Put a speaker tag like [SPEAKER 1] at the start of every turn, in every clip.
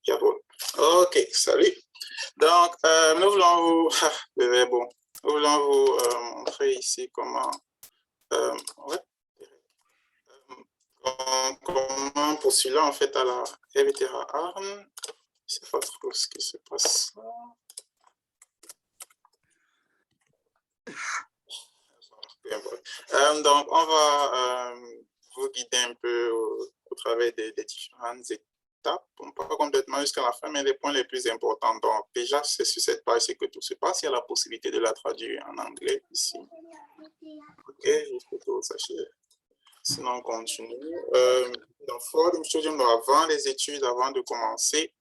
[SPEAKER 1] Jawohl. Ok, salut. Donc, nous voulons vous, nous voulons vous montrer ici comment, ouais, comment postuler en fait à la RWTH Arn. Je ne sais pas trop ce qui se passe là. Donc, on va vous guider un peu au travers des différentes étapes, pas complètement jusqu'à la fin, mais les points les plus importants. Donc, déjà, c'est sur cette page que tout se passe. Il y a la possibilité de la traduire en anglais ici. Ok, juste pour que vous sachiez. Sinon, on continue. Dans Fordham Studium, avant les études, avant de commencer,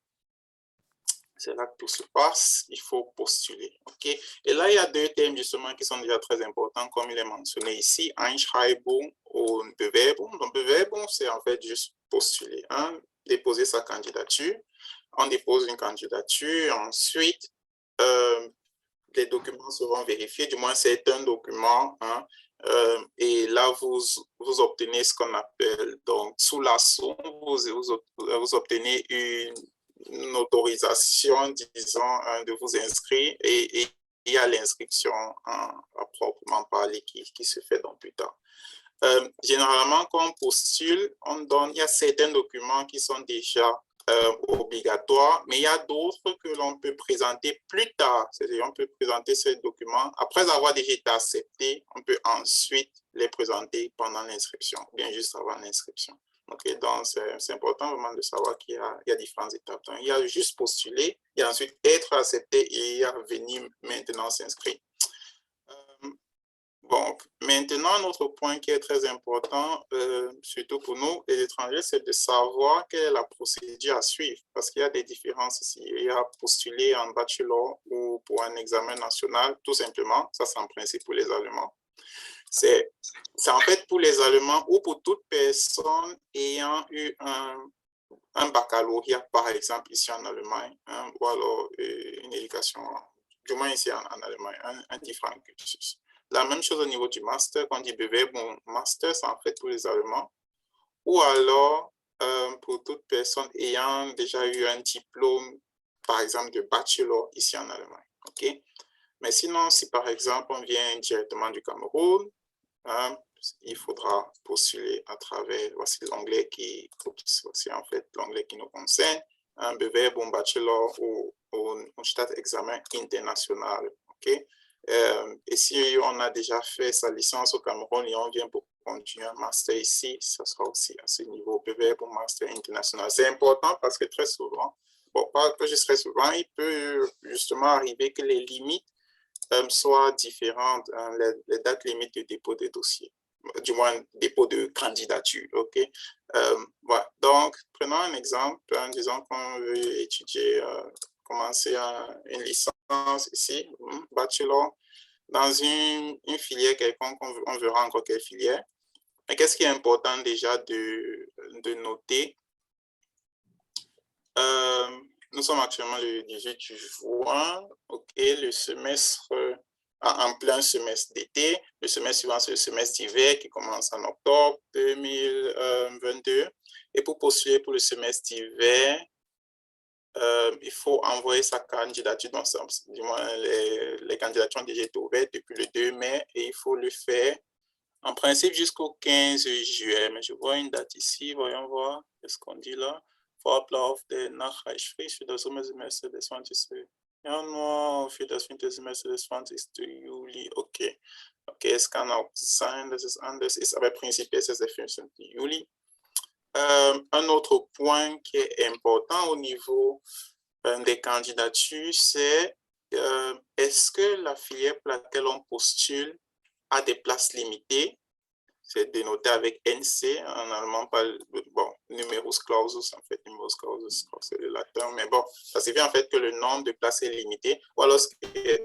[SPEAKER 1] c'est là que tout se passe, il faut postuler. Okay? Et là, il y a deux thèmes justement qui sont déjà très importants, comme il est mentionné ici, Einschreibung und Bewerbung. Donc, Bewerbung, c'est en fait juste postuler, hein? Déposer sa candidature. On dépose une candidature, ensuite, les documents seront vérifiés, du moins c'est un document, hein? Et là, vous obtenez ce qu'on appelle, donc, sous l'assaut, vous obtenez une autorisation, disons, de vous inscrire et il y a l'inscription à proprement parler qui se fait donc plus tard. Généralement, quand on postule, il y a certains documents qui sont déjà obligatoires, mais il y a d'autres que l'on peut présenter plus tard. C'est-à-dire, on peut présenter ces documents après avoir déjà été accepté, on peut ensuite les présenter pendant l'inscription, bien juste avant l'inscription. Okay, donc, c'est important vraiment de savoir qu'il y a différentes étapes. Donc, il y a juste postuler, il y a ensuite être accepté et il y a venir maintenant s'inscrire. Donc, maintenant, un autre point qui est très important, surtout pour nous, les étrangers, c'est de savoir quelle est la procédure à suivre, parce qu'il y a des différences ici. Il y a postuler en bachelor ou pour un examen national, tout simplement. Ça, c'est en principe pour les Allemands. C'est en fait pour les Allemands ou pour toute personne ayant eu un baccalauréat, par exemple, ici en Allemagne, hein, ou alors une éducation, du moins ici en Allemagne, un différent cursus. La même chose au niveau du master, quand on dit BV, bon, master, c'est en fait pour les Allemands, ou alors pour toute personne ayant déjà eu un diplôme, par exemple, de bachelor ici en Allemagne. OK? Mais sinon, si par exemple, on vient directement du Cameroun, hein, il faudra postuler à travers, voici l'onglet voici en fait l'onglet qui nous concerne, un BV, bon, bachelor ou un Staatsexamen international. OK? Et si on a déjà fait sa licence au Cameroun et on vient pour continuer un master ici, ça sera aussi à ce niveau, BV pour master international. C'est important parce que très souvent, bon, pas juste très souvent, il peut justement arriver que les limites soient différentes, hein, les dates limites de dépôt des dossiers, du moins dépôt de candidature. OK? Voilà. Donc, prenons un exemple, hein, disons qu'on veut étudier, commencer une licence ici, bachelor, dans une filière quelconque, on verra encore quelle filière. Mais qu'est-ce qui est important déjà de noter? Nous sommes actuellement le 18 juin, OK, le semestre, en plein semestre d'été. Le semestre suivant, c'est le semestre d'hiver qui commence en octobre 2022. Et pour postuler pour le semestre d'hiver, il faut envoyer sa candidature, donc du moins les candidatures ont déjà été ouvertes depuis le 2 mai et il faut le faire en principe jusqu'au 15 juillet. Mais je vois une date ici, voyons voir, qu'est-ce qu'on dit là? Vorablauf der Nachreichpflicht für das Sommersemester des 20. Januar, für das Wintersemester des 20. Juli. Okay. Okay, es kann auch sein, dass es anders ist, aber prinzipiell c'est le 15. Juli. Un autre point qui est important au niveau des candidatures, c'est est-ce que la filière pour laquelle on postule a des places limitées? C'est dénoté avec NC, en allemand, pas, bon, numerus clausus, en fait, numerus clausus, c'est le latin, mais bon, ça signifie en fait que le nombre de places est limité, ou alors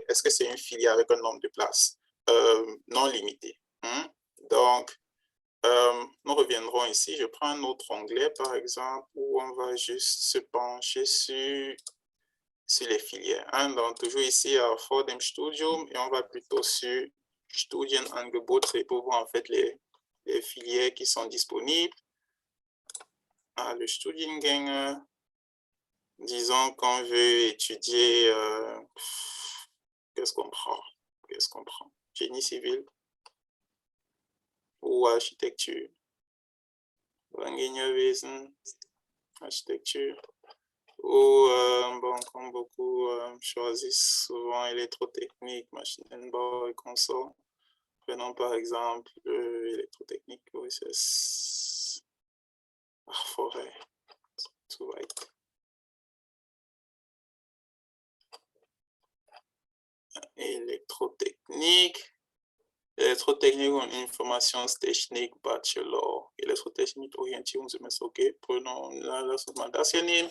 [SPEAKER 1] est-ce que c'est une filière avec un nombre de places non limité? Donc, nous reviendrons ici, je prends un autre onglet, par exemple, où on va juste se pencher sur les filières. Hein? Donc, toujours ici à Fordham Studium, et on va plutôt sur Studienangebot pour voir en fait les filières qui sont disponibles. Ah, le Studiengänge, disons qu'on veut étudier, qu'est-ce qu'on prend? Génie civil ou architecture? Ingénieurwesen, architecture. Ou, bon, comme beaucoup choisissent souvent électrotechnique, maschinenbau et consorts. Prenons par exemple électrotechnique, OSS, forêt, tout va être. Électrotechnique und Informationstechnik Bachelor. Électrotechnique orientiert uns immer so, okay, lass uns mal das hier nehmen.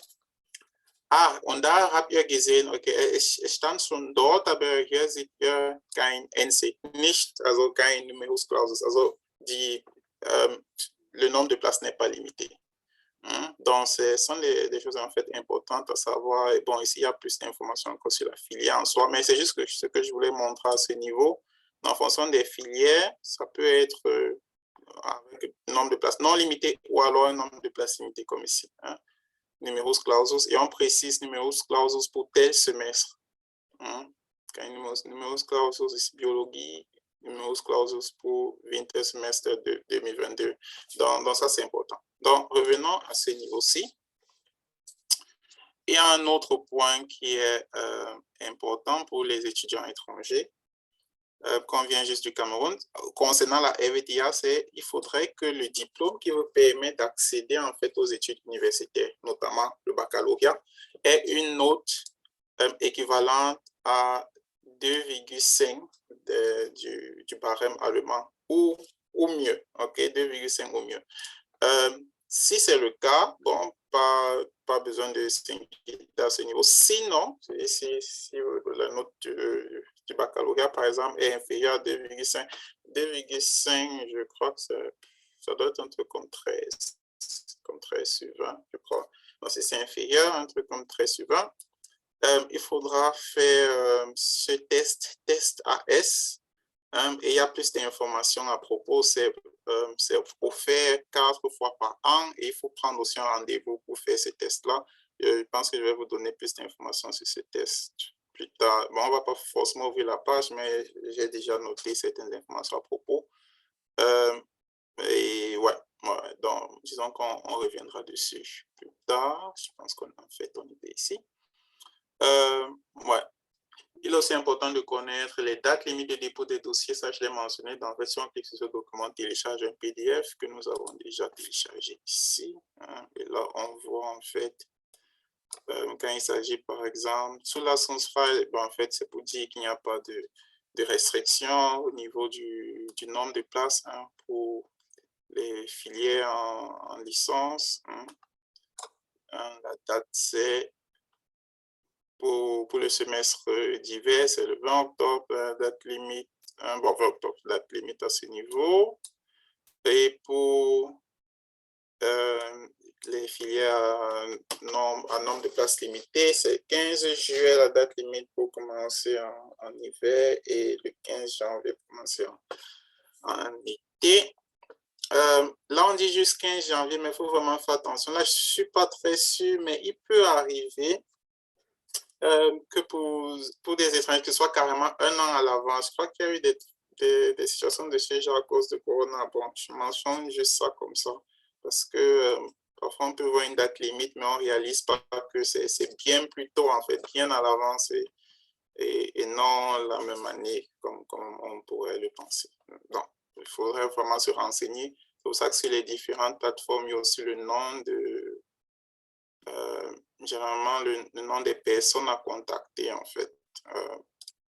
[SPEAKER 1] Und da habt ihr gesehen, okay, es stand schon dort, aber hier sieht ihr kein NC, nicht, also kein Numerus Clausus, also le nombre de places n'est pas limité. Donc, ce sont des choses en fait importantes à savoir. Et bon, ici, il y a plus d'informations encore sur la filière en soi, mais c'est juste que ce que je voulais montrer à ce niveau. En fonction des filières, ça peut être avec un nombre de places non limité ou alors un nombre de places limité comme ici. Numerus clausus, et on précise numerus clausus pour tel semestre. Numerus clausus ici, biologie, numerus clausus pour winter semestre de 2022. Donc ça, c'est important. Donc, revenons à ce niveau-ci. Il y a un autre point qui est important pour les étudiants étrangers, qu'on vient juste du Cameroun. Concernant la FDA, c'est il faudrait que le diplôme qui vous permet d'accéder en fait aux études universitaires, notamment le baccalauréat, ait une note équivalente à 2,5 du barème allemand ou mieux, ok, 2,5 ou mieux. Si c'est le cas, bon, pas besoin de s'inquiéter à ce niveau. Sinon, si la note du baccalauréat, par exemple, est inférieure à 2,5, je crois que ça doit être un truc comme 13 sur 20, je crois. Donc, si c'est inférieur, un truc comme 13 sur 20, il faudra faire ce test AS. Et il y a plus d'informations à propos, c'est offert 4 fois par an et il faut prendre aussi un rendez-vous pour faire ce test-là. Je pense que je vais vous donner plus d'informations sur ce test plus tard. Bon, on ne va pas forcément ouvrir la page, mais j'ai déjà noté certaines informations à propos. Et ouais, donc disons qu'on reviendra dessus plus tard. Je pense qu'on a fait ton idée ici. Ouais. Il est aussi important de connaître les dates limites de dépôt des dossiers. Ça, je l'ai mentionné dans la version clique sur ce document, télécharge un PDF que nous avons déjà téléchargé ici. Et là, on voit en fait, quand il s'agit par exemple, sous la source file, en fait, c'est pour dire qu'il n'y a pas de restriction au niveau du nombre de places pour les filières en licence. La date, c'est pour le semestre d'hiver, c'est le 20 octobre, date limite, 20 octobre, date limite à ce niveau. Et pour les filières à nombre de places limitées, c'est 15 juillet, la date limite pour commencer en hiver, et le 15 janvier pour commencer en été. Là, on dit juste 15 janvier, mais il faut vraiment faire attention. Là, je ne suis pas très sûr, mais il peut arriver que pour des étrangers, que ce soit carrément un an à l'avance. Je crois qu'il y a eu des situations de ce genre à cause de Corona. Bon, je mentionne juste ça comme ça, parce que parfois on peut voir une date limite, mais on ne réalise pas que c'est bien plus tôt, en fait, bien à l'avance, et non la même année, comme on pourrait le penser. Donc, il faudrait vraiment se renseigner. C'est pour ça que sur les différentes plateformes, il y a aussi le nom de... généralement le nom des personnes à contacter, en fait,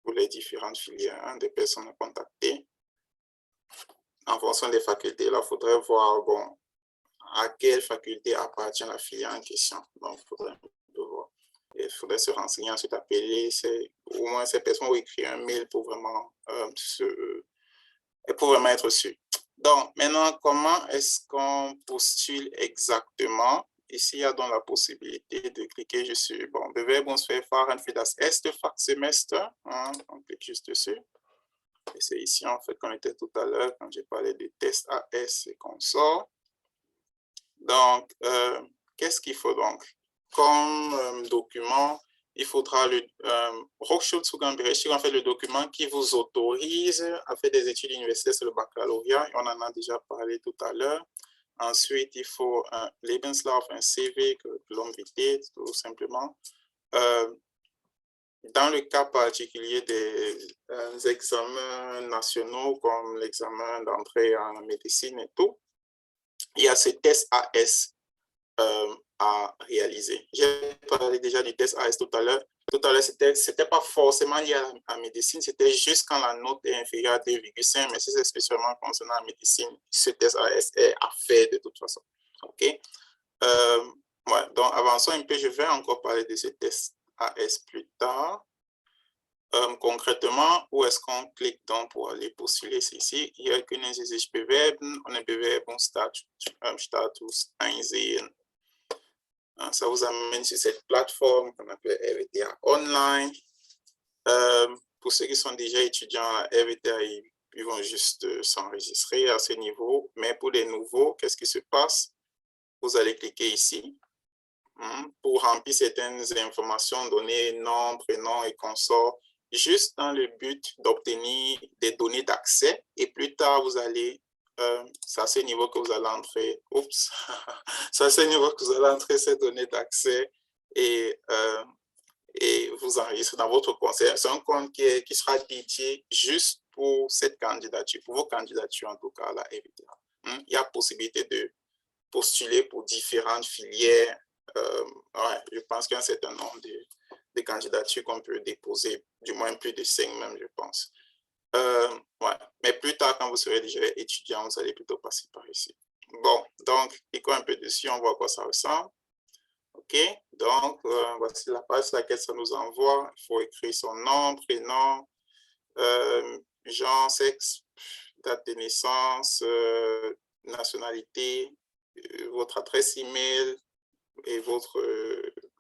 [SPEAKER 1] pour les différentes filières, des personnes à contacter. En fonction des facultés, là, il faudrait voir, bon, à quelle faculté appartient la filière en question. Donc, il faudrait se renseigner, ensuite appeler, au moins ces personnes ou écrire un mail pour vraiment, être sûr. Donc, maintenant, comment est-ce qu'on postule exactement? Ici, il y a donc la possibilité de cliquer juste sur, bon, bewerben uns für Erfahren für das erste Fachsemester. On clique juste dessus. Et c'est ici, en fait, qu'on était tout à l'heure, quand j'ai parlé de test AS et consorts. Donc, qu'est-ce qu'il faut donc? comme document, il faudra le Hochschulzugangsberechtigung, en fait, le document qui vous autorise à faire des études universitaires sur le baccalauréat. On en a déjà parlé tout à l'heure. Ensuite, il faut un Lebenslauf, un CV que l'on vitae, tout simplement. Dans le cas particulier des examens nationaux, comme l'examen d'entrée en médecine et tout, il y a ce test AS à réaliser. J'ai parlé déjà du test AS tout à l'heure. Tout à l'heure, c'était pas forcément lié à la médecine, c'était juste quand la note est inférieure à 2,5, mais si c'est spécialement concernant la médecine, ce test AS est à faire de toute façon. OK? Ouais, donc avançons un peu, je vais encore parler de ce test AS plus tard. Concrètement, où est-ce qu'on clique donc pour aller postuler? C'est ici. Hier können Sie sich bewerben und eine Bewerbungsstatus einsehen. Ça vous amène sur cette plateforme qu'on appelle RWTH Online. Pour ceux qui sont déjà étudiants à RWTH, ils vont juste s'enregistrer à ce niveau. Mais pour les nouveaux, qu'est-ce qui se passe? Vous allez cliquer ici pour remplir certaines informations, données, nom, prénom et consorts, juste dans le but d'obtenir des données d'accès. Et plus tard, vous allez, c'est à ce niveau que vous allez entrer, c'est à ce niveau que vous allez entrer ces données d'accès et vous enregistrer dans votre compte. C'est un compte qui sera dédié juste pour cette candidature, pour vos candidatures en tout cas à la RWTH. Il y a possibilité de postuler pour différentes filières. Ouais, je pense qu'il y a un certain nombre de candidatures qu'on peut déposer, du moins plus de 5 même, je pense. Ouais. Mais plus tard, quand vous serez déjà étudiant, vous allez plutôt passer par ici. Bon, donc, cliquons un peu dessus, on voit à quoi ça ressemble. OK, donc, voici la page sur laquelle ça nous envoie. Il faut écrire son nom, prénom, genre, sexe, date de naissance, nationalité, votre adresse email et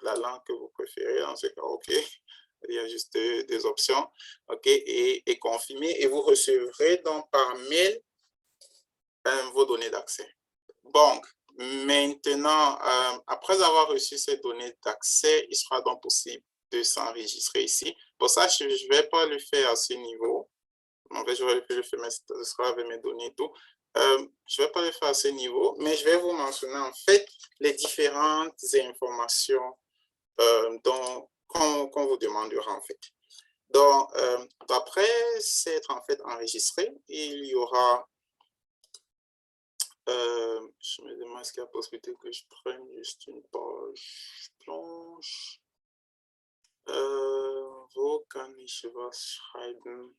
[SPEAKER 1] la langue que vous préférez dans ce cas. OK, il y a juste des options. OK, et confirmer, et vous recevrez donc par mail vos données d'accès. Bon, maintenant, après avoir reçu ces données d'accès, il sera donc possible de s'enregistrer ici. Pour ça, je ne vais pas le faire à ce niveau. En fait, j'aurais pu le faire, mais ce sera avec mes données et tout. Je ne vais pas le faire à ce niveau, mais je vais vous mentionner en fait les différentes informations qu'on vous demandera en fait. Donc, après s'être en fait enregistré, il y aura, je me demande est-ce qu'il y a possibilité que je prenne juste une page blanche. Wo kann ich was schreiben?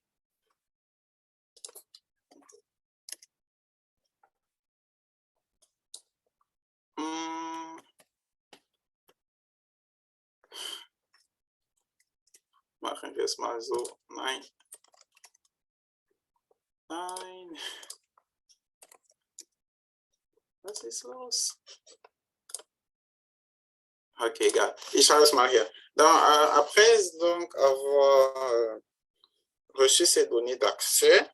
[SPEAKER 1] Machen wir es mal so. Nein. Nein. Was ist los? OK, gars. Ich schaue es mal hier. Donc, après donc, avoir reçu ces données d'accès,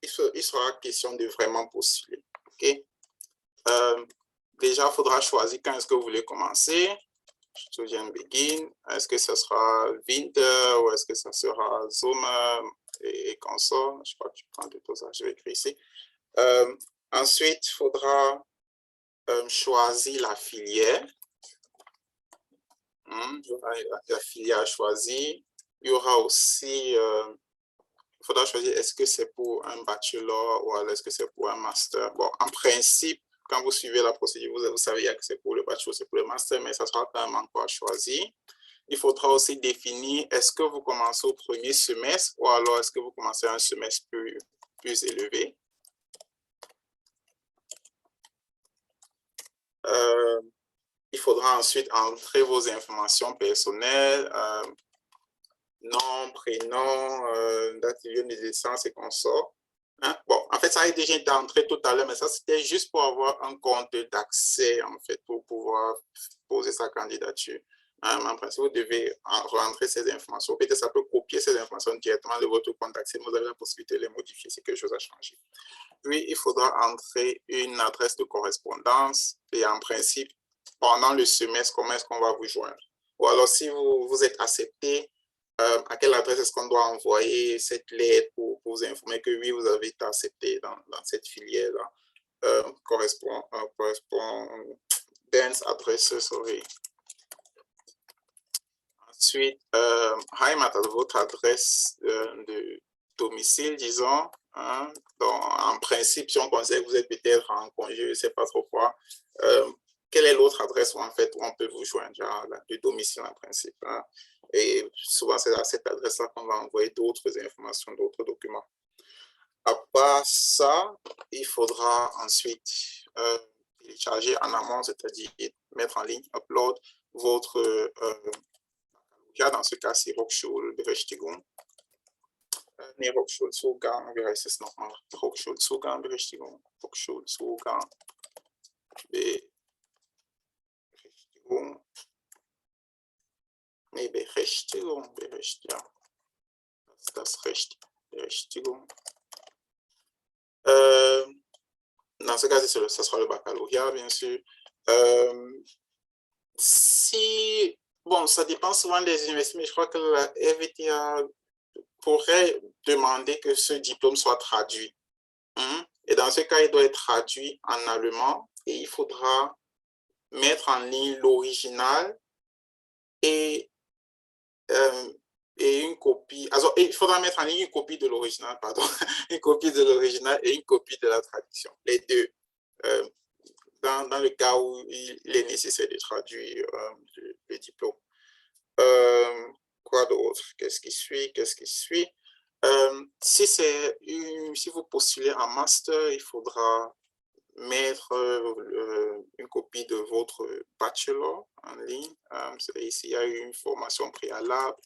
[SPEAKER 1] il sera question de vraiment postuler. OK? Déjà, il faudra choisir quand est-ce que vous voulez commencer. Studien Begin. Est-ce que ce sera Winter ou est-ce que ça sera Sommer et consort? Je crois que je prends plutôt ça. Je vais écrire ici. Ensuite, il faudra choisir la filière. La filière à choisir. Il y aura aussi, il faudra choisir est-ce que c'est pour un bachelor ou est-ce que c'est pour un master. Bon, en principe, quand vous suivez la procédure, vous savez que c'est pour le bachelor, c'est pour le master, mais ça sera quand même encore à choisir. Il faudra aussi définir est-ce que vous commencez au premier semestre ou alors est-ce que vous commencez un semestre plus élevé. Il faudra ensuite entrer vos informations personnelles, nom, prénom, date de naissance et consorts. Hein? Bon, en fait, ça a déjà été entré tout à l'heure, mais ça, c'était juste pour avoir un compte d'accès, en fait, pour pouvoir poser sa candidature. En principe, vous devez rentrer ces informations. Peut-être ça peut copier ces informations directement de votre compte d'accès, mais vous avez la possibilité de les modifier si quelque chose a changé. Puis, il faudra entrer une adresse de correspondance et en principe, pendant le semestre, comment est-ce qu'on va vous joindre. Ou alors, si vous êtes accepté, à quelle adresse est-ce qu'on doit envoyer cette lettre pour vous informer que oui, vous avez été accepté dans cette filière-là. Correspondence adresse, sorry. Ensuite, Heimat, votre adresse de domicile, disons. Hein. Donc, en principe, si on considère que vous êtes peut-être en congé, je ne sais pas trop quoi, quelle est l'autre adresse où, en fait, où on peut vous joindre, genre, du domicile en principe. Hein. Et souvent, c'est à cette adresse-là qu'on va envoyer d'autres informations, d'autres documents. À part ça, il faudra ensuite télécharger en amont, c'est-à-dire mettre en ligne, upload votre dans ce cas, c'est Hochschulberechtigung. Nee, Hochschulzugang, wie heißt es nochmal? Hochschulzugang-Berechtigung. Hochschulzugang-Berechtigung. Nee, Berechtigung. Das ist das Recht. Berechtigung. Dans ce cas, ça sera le baccalauréat, bien sûr. Si, bon, ça dépend souvent des universités, mais je crois que la RVTA pourrait demander que ce diplôme soit traduit. Et dans ce cas, il doit être traduit en allemand et il faudra mettre en ligne l'original et une copie. Alors, il faudra mettre en ligne une copie de l'original, pardon, une copie de l'original et une copie de la traduction, les deux. Dans le cas où il est nécessaire de traduire le diplôme. Quoi d'autre? Qu'est-ce qui suit? Si vous postulez en master, il faudra mettre une copie de votre bachelor en ligne. Ici, il y a une formation préalable.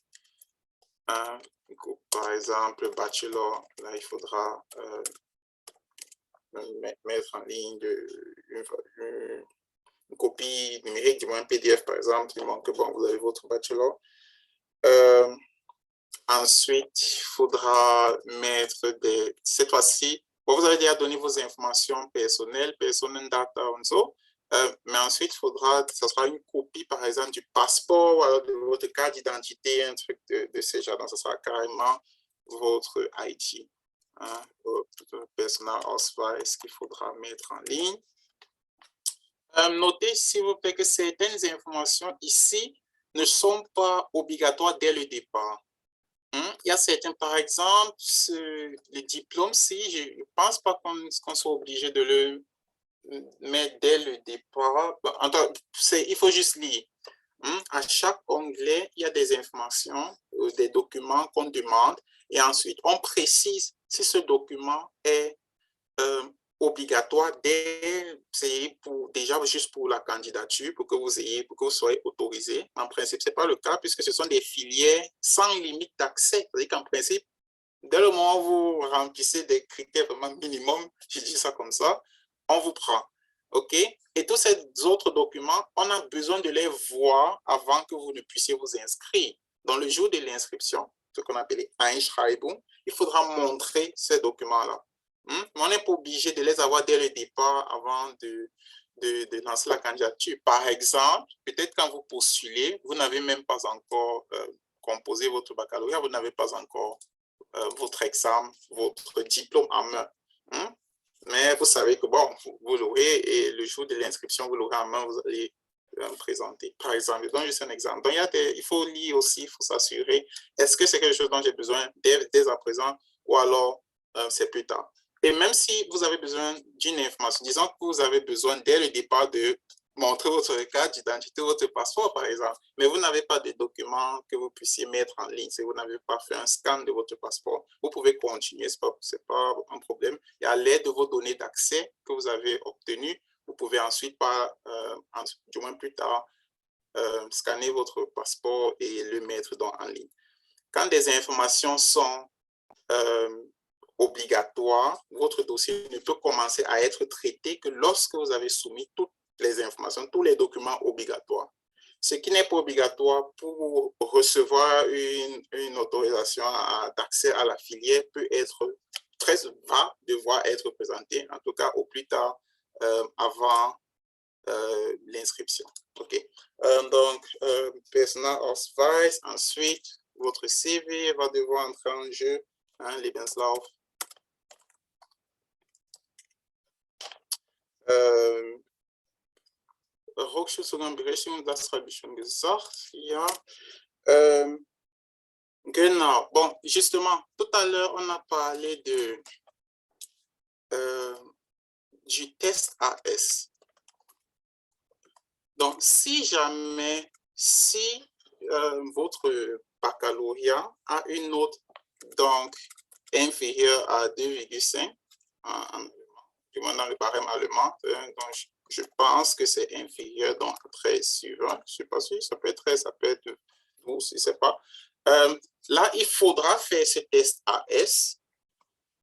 [SPEAKER 1] Par exemple, bachelor, là, il faudra mettre en ligne une copie numérique, du moins un PDF, par exemple, qui montre que bon, vous avez votre bachelor. Ensuite, il faudra mettre cette fois-ci, vous avez déjà donné vos informations personnelles, Personendata und so, mais ensuite, il faudra, ce sera une copie, par exemple, du passeport ou alors de votre carte d'identité, un truc de ce genre. Donc, ce sera carrément votre ID, hein, votre Personalausweis qu'il faudra mettre en ligne. Notez, s'il vous plaît, que certaines informations ici ne sont pas obligatoires dès le départ. Il y a certains, par exemple, le diplôme, si je ne pense pas qu'on soit obligé de le mettre dès le départ. Il faut juste lire. À chaque onglet, il y a des informations, des documents qu'on demande, et ensuite, on précise si ce document est obligatoire déjà juste pour la candidature, pour que vous soyez autorisé. En principe, ce n'est pas le cas puisque ce sont des filières sans limite d'accès. C'est-à-dire qu'en principe, dès le moment où vous remplissez des critères vraiment minimum, je dis ça comme ça, on vous prend. OK? Et tous ces autres documents, on a besoin de les voir avant que vous ne puissiez vous inscrire. Dans le jour de l'inscription, ce qu'on appelle Einschreibung, il faudra montrer ces documents-là. On n'est pas obligé de les avoir dès le départ avant de lancer la candidature. Par exemple, peut-être quand vous postulez, vous n'avez même pas encore composé votre baccalauréat, vous n'avez pas encore votre examen, votre diplôme en main. Mais vous savez que bon, vous l'aurez et le jour de l'inscription, vous l'aurez en main, vous allez présenter. Par exemple, je donne juste un exemple. Donc, il faut lire aussi, il faut s'assurer, est-ce que c'est quelque chose dont j'ai besoin dès à présent ou alors c'est plus tard. Et même si vous avez besoin d'une information, disons que vous avez besoin dès le départ de montrer votre carte d'identité, votre passeport, par exemple, mais vous n'avez pas de documents que vous puissiez mettre en ligne, si vous n'avez pas fait un scan de votre passeport, vous pouvez continuer, ce n'est pas un problème. Et à l'aide de vos données d'accès que vous avez obtenues, vous pouvez ensuite, du moins plus tard, scanner votre passeport et le mettre en ligne. Quand des informations sont obligatoire, votre dossier ne peut commencer à être traité que lorsque vous avez soumis toutes les informations, tous les documents obligatoires. Ce qui n'est pas obligatoire pour recevoir une autorisation d'accès à la filière va devoir être présenté, en tout cas au plus tard, avant l'inscription. OK. Donc, Personalausweis. Ensuite, votre CV va devoir entrer en jeu, hein, Lebenslauf. Hochschulzug und Berechtigung, das habe ich schon gesagt. Ja. Genau. Bon, justement, tout à l'heure, on a parlé du test AS. Donc, si jamais, si votre baccalauréat a une note donc inférieure à 2,5 du moins dans le barème allemand, donc je pense que c'est inférieur donc à 13 sur 20. Je ne sais pas si ça peut être 13, ça peut être 12, je ne sais pas. Là, il faudra faire ce test AS.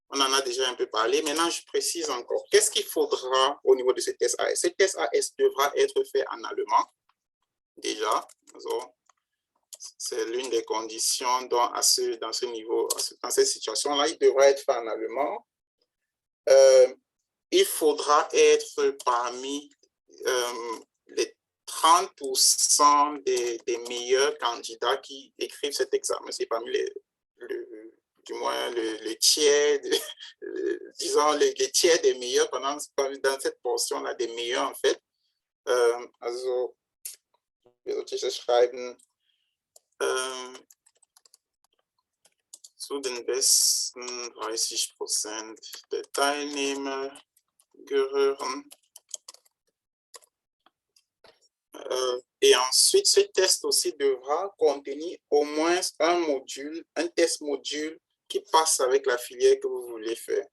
[SPEAKER 1] On en a déjà un peu parlé. Maintenant, je précise encore. Qu'est-ce qu'il faudra au niveau de ce test AS? Ce test AS devra être fait en allemand, déjà. C'est l'une des conditions dans ce niveau, dans cette situation-là. Il devra être fait en allemand. Il faudra être parmi les 30% des meilleurs candidats qui écrivent cet examen. C'est parmi du moins le tiers, disons les tiers des meilleurs dans cette portion-là, des meilleurs en fait. Also, wir schreiben zu den besten 30% der Teilnehmer gehören. Et ensuite, ce test aussi devra contenir au moins un test module qui passe avec la filière que vous voulez faire.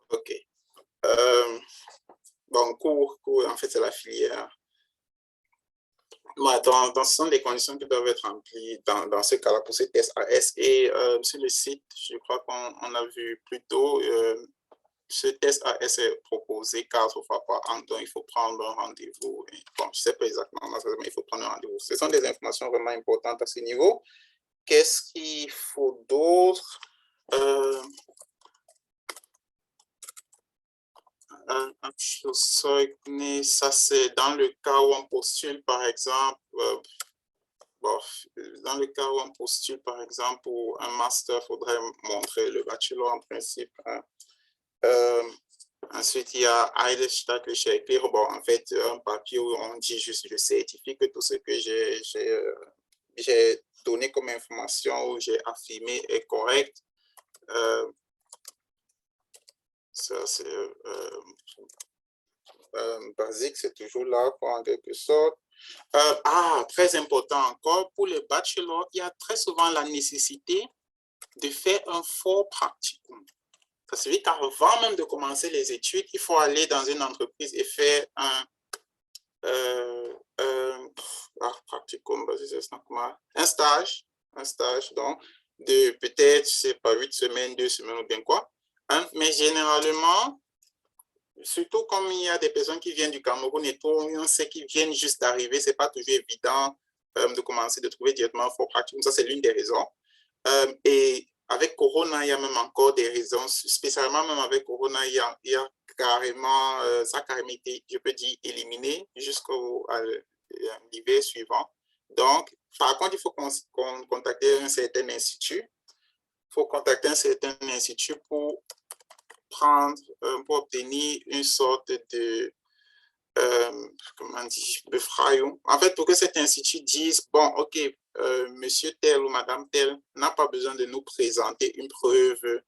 [SPEAKER 1] OK. Bon, cours, en fait, c'est la filière. Ce sont des conditions qui doivent être remplies dans ce cas-là pour ces tests AS. Et sur le site, je crois qu'on a vu plus tôt, ce test AS est proposé 4 fois par an, donc il faut prendre un rendez-vous. Bon, je ne sais pas exactement, mais il faut prendre un rendez-vous. Ce sont des informations vraiment importantes à ce niveau. Qu'est-ce qu'il faut d'autre? Un Abschlusszeugnis, ça c'est dans le cas où on postule par exemple, dans le cas où on postule par exemple pour un master, il faudrait montrer le bachelor en principe. Hein. Ensuite, il y a Eidesstattliche Erklärung, bon, en fait, un papier où on dit juste, je certifie que tout ce que j'ai donné comme information ou j'ai affirmé est correct. Ça, c'est basique, c'est toujours là, quoi, en quelque sorte. Très important encore, pour le bachelor, il y a très souvent la nécessité de faire un fort practicum. Ça signifie qu'avant même de commencer les études, il faut aller dans une entreprise et faire un practicum, un stage, donc, de peut-être, je sais pas, 8 semaines, 2 semaines ou bien quoi. Hein? Mais généralement, surtout comme il y a des personnes qui viennent du Cameroun et tout, on sait qu'ils viennent juste d'arriver, c'est pas toujours évident de commencer, de trouver directement un fort practicum. Ça, c'est l'une des raisons. Et avec Corona, il y a même encore des raisons, spécialement même avec Corona, il y a carrément, ça a carrément été, je peux dire, éliminé jusqu'au l'hiver suivant. Donc, par contre, il faut contacter un certain institut. Il faut contacter un certain institut pour obtenir une sorte de, comment dire, befreiung. En fait, pour que cet institut dise, bon, OK, monsieur tel ou madame tel n'a pas besoin de nous présenter une preuve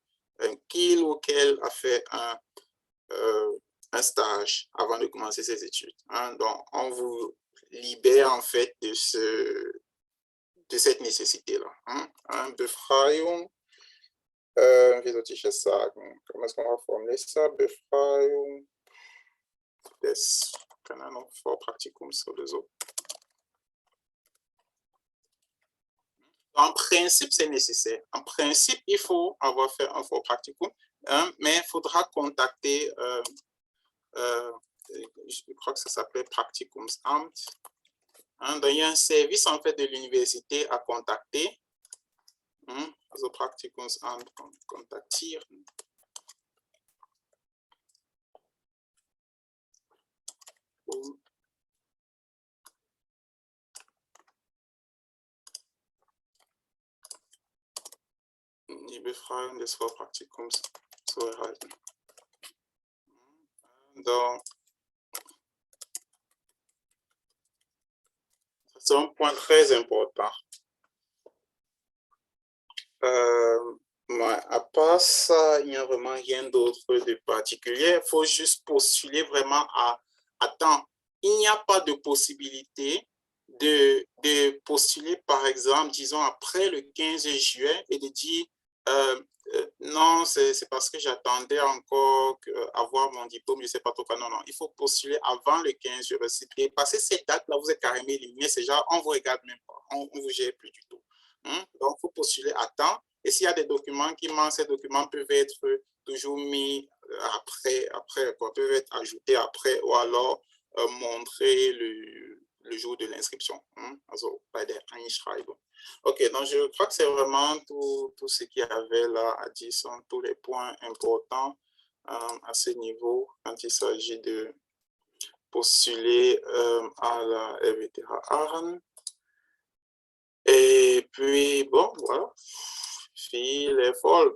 [SPEAKER 1] qu'il ou qu'elle a fait un stage avant de commencer ses études. Hein. Donc, on vous libère en fait de cette nécessité-là. Hein. Un Befreiung, wie soll ich das sagen? Comment est-ce qu'on va formuler ça? Befreiung des, keine Ahnung, Vorpraktikums oder so. En principe, c'est nécessaire. En principe, il faut avoir fait un fort practicum, hein, mais il faudra contacter je crois que ça s'appelle Praktikumsamt. Hein, donc, il y a un service en fait de l'université à contacter. Also Praktikumsamt kontaktieren. Die Befragung des Vorpraktikums zu erhalten. Donc, c'est un point très important. À part ça, il n'y a vraiment rien d'autre de particulier. Il faut juste postuler vraiment à... Attends, il n'y a pas de possibilité de postuler, par exemple, disons, après le 15 juillet et de dire non, c'est parce que j'attendais encore avoir mon diplôme, je ne sais pas trop quoi. Non, non, il faut postuler avant le 15 juillet. Si dépasser cette date-là, vous êtes carrément éliminé. C'est genre, on ne vous regarde même pas, on ne vous gère plus du tout. Donc, il faut postuler à temps. Et s'il y a des documents qui manquent, ces documents peuvent être toujours mis après quoi, peuvent être ajoutés après, ou alors montrer le jour de l'inscription. Also bei der Einschreibung. Ok, donc je crois que c'est vraiment tout ce qu'il y avait là à dire, sont tous les points importants à ce niveau quand il s'agit de postuler à la RWTH Aachen. Et puis, bon, voilà. Viel Erfolg.